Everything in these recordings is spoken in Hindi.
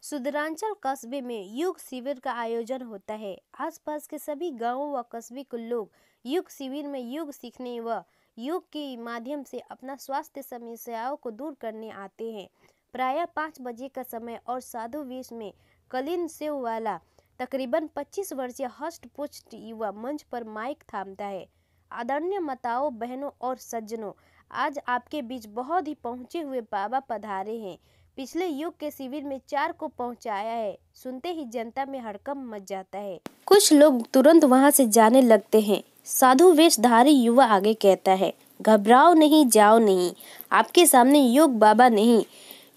सुदरांचल कस्बे में योग शिविर का आयोजन होता है। आसपास के सभी गांवों व कस्बे के लोग योग शिविर में योग सीखने व योग के माध्यम से अपना स्वास्थ्य समस्याओं को दूर करने आते हैं। प्रायः 5 बजे का समय और साधु वेश में कलीन सेव वाला तकरीबन 25 वर्षीय हष्ट पुष्ट युवा मंच पर माइक थामता है। आदरणीय माताओं, बहनों और सज्जनों, आज आपके बीच बहुत ही पहुंचे हुए बाबा पधारे हैं। पिछले योग के शिविर में 4 को पहुंचाया है। सुनते ही जनता में हड़कंप मच जाता है। कुछ लोग तुरंत वहां से जाने लगते हैं। साधु वेशधारी युवा आगे कहता है, घबराओ नहीं, जाओ नहीं, आपके सामने योग बाबा नहीं।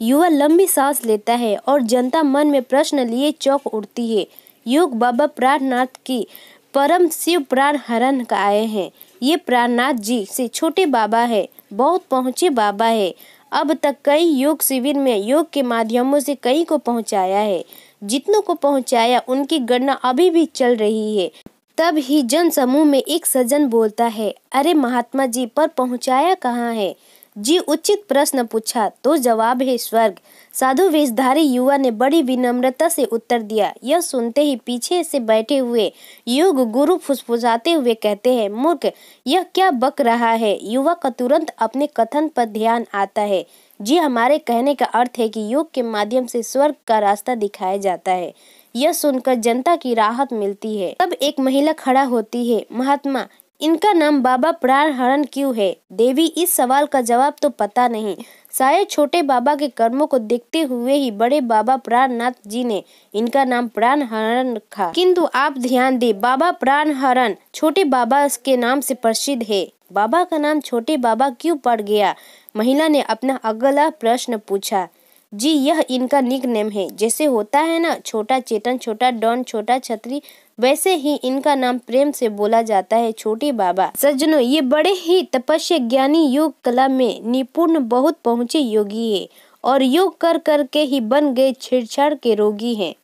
युवा लंबी सांस लेता है और जनता मन में प्रश्न लिए चौंक उठती है। योग बाबा प्राणनाथ की परम शिव प्राण हरण का आए हैं। ये प्राणनाथ जी से छोटे बाबा है, बहुत पहुँचे बाबा है। अब तक कई योग शिविर में योग के माध्यमों से कई को पहुंचाया है। जितनों को पहुंचाया उनकी गणना अभी भी चल रही है। तब ही जन समूह में एक सज्जन बोलता है, अरे महात्मा जी, पर पहुंचाया कहाँ है? जी उचित प्रश्न पूछा तो जवाब है स्वर्ग। साधु वेशधारी युवा ने बड़ी विनम्रता से उत्तर दिया। यह सुनते ही पीछे से बैठे हुए योग गुरु फुसफुसाते हुए कहते हैं, मूर्ख, यह क्या बक रहा है? युवा का तुरंत अपने कथन पर ध्यान आता है। जी, हमारे कहने का अर्थ है कि योग के माध्यम से स्वर्ग का रास्ता दिखाया जाता है। यह सुनकर जनता की राहत मिलती है। तब एक महिला खड़ा होती है, महात्मा, इनका नाम बाबा प्राण हरण क्यों है? देवी, इस सवाल का जवाब तो पता नहीं। शायद छोटे बाबा के कर्मों को देखते हुए ही बड़े बाबा प्राणनाथ जी ने इनका नाम प्राण हरण रखा। किंतु आप ध्यान दें, बाबा प्राण हरण छोटे बाबा के नाम से प्रसिद्ध है। बाबा का नाम छोटे बाबा क्यों पड़ गया? महिला ने अपना अगला प्रश्न पूछा। जी, यह इनका निक नेम है। जैसे होता है ना, छोटा चेतन, छोटा डॉन, छोटा छतरी, वैसे ही इनका नाम प्रेम से बोला जाता है छोटे बाबा। सज्जनों, ये बड़े ही तपस्या ज्ञानी, योग कला में निपुण, बहुत पहुँचे योगी है और योग कर कर के ही बन गए छेड़छाड़ के रोगी हैं।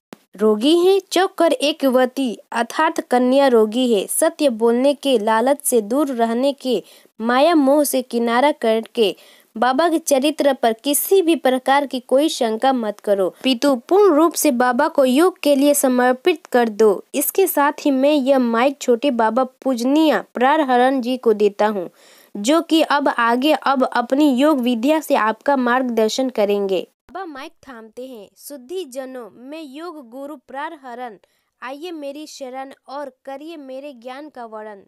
चौंक कर एक युवती अर्थात कन्या रोगी है। सत्य बोलने के लालच से दूर रहने के माया मोह से किनारा करके बाबा के चरित्र पर किसी भी प्रकार की कोई शंका मत करो, पितु पूर्ण रूप से बाबा को योग के लिए समर्पित कर दो। इसके साथ ही मैं यह माइक छोटे बाबा पूजनीय प्राण हरण जी को देता हूँ, जो कि अब आगे अपनी योग विद्या से आपका मार्गदर्शन करेंगे। बाबा माइक थामते हैं। शुद्धि जनों, मैं योग गुरु प्राण हरण, आइए मेरी शरण और करिए मेरे ज्ञान का वर्णन।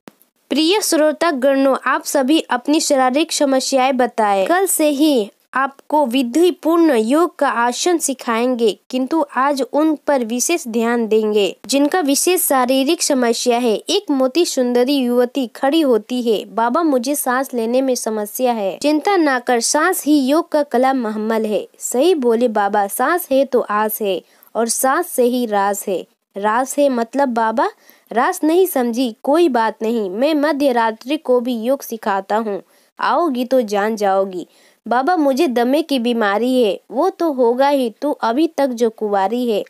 प्रिय श्रोतागणों, आप सभी अपनी शारीरिक समस्याएं बताएं। कल से ही आपको विधि पूर्ण योग का आसन सिखाएंगे, किंतु आज उन पर विशेष ध्यान देंगे जिनका विशेष शारीरिक समस्या है। एक मोटी सुंदरी युवती खड़ी होती है। बाबा, मुझे सांस लेने में समस्या है। चिंता ना कर, सांस ही योग का कला महमल है। सही बोले बाबा, सांस है तो आस है और सांस से ही रास है। रास है मतलब बाबा? रास नहीं समझी? कोई बात नहीं, मैं मध्य रात्रि को भी योग सिखाता हूँ, आओगी तो जान जाओगी। बाबा, मुझे दमे की बीमारी है। वो तो होगा ही, तू अभी तक जो कुंवारी है।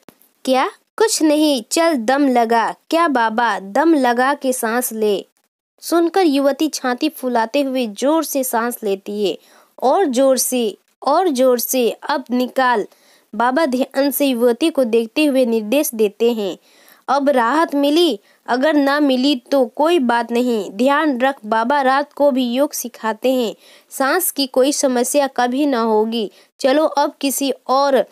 क्या? कुछ नहीं, चल दम लगा। क्या बाबा? दम लगा के सांस ले। सुनकर युवती छाती फुलाते हुए जोर से सांस लेती है। और जोर से, अब निकाल। बाबा ध्यान से युवती को देखते हुए निर्देश देते हैं। अब राहत मिली? अगर ना मिली तो कोई बात नहीं, ध्यान रख, बाबा रात को भी योग सिखाते हैं। सांस की कोई समस्या कभी ना होगी। चलो, अब किसी और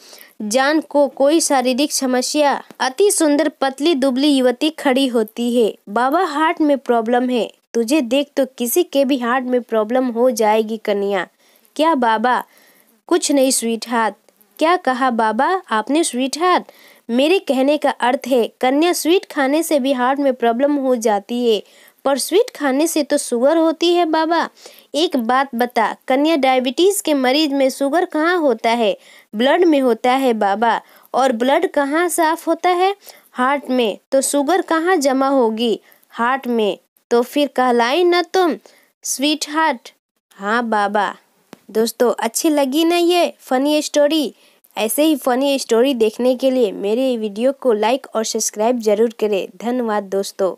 जान को कोई शारीरिक समस्या? अति सुंदर पतली दुबली युवती खड़ी होती है। बाबा, हार्ट में प्रॉब्लम है। तुझे देख तो किसी के भी हार्ट में प्रॉब्लम हो जाएगी कन्या। क्या बाबा? कुछ नहीं स्वीट हार्ट। क्या कहा बाबा आपने? Sweet heart? मेरे कहने का अर्थ है कन्या, स्वीट खाने से भी हार्ट में प्रॉब्लम हो जाती है, पर स्वीट खाने से तो शुगर होती है बाबा। एक बात बता कन्या, डायबिटीज के मरीज में शुगर कहाँ होता है? ब्लड में होता है बाबा। और ब्लड कहाँ साफ होता है? हार्ट में। तो शुगर कहाँ जमा होगी? हार्ट में। तो फिर कहलाई ना तुम स्वीट हार्ट? हाँ बाबा। दोस्तों, अच्छी लगी ना ये फनी स्टोरी? ऐसे ही फनी स्टोरी देखने के लिए मेरे वीडियो को लाइक और सब्सक्राइब जरूर करें। धन्यवाद दोस्तों।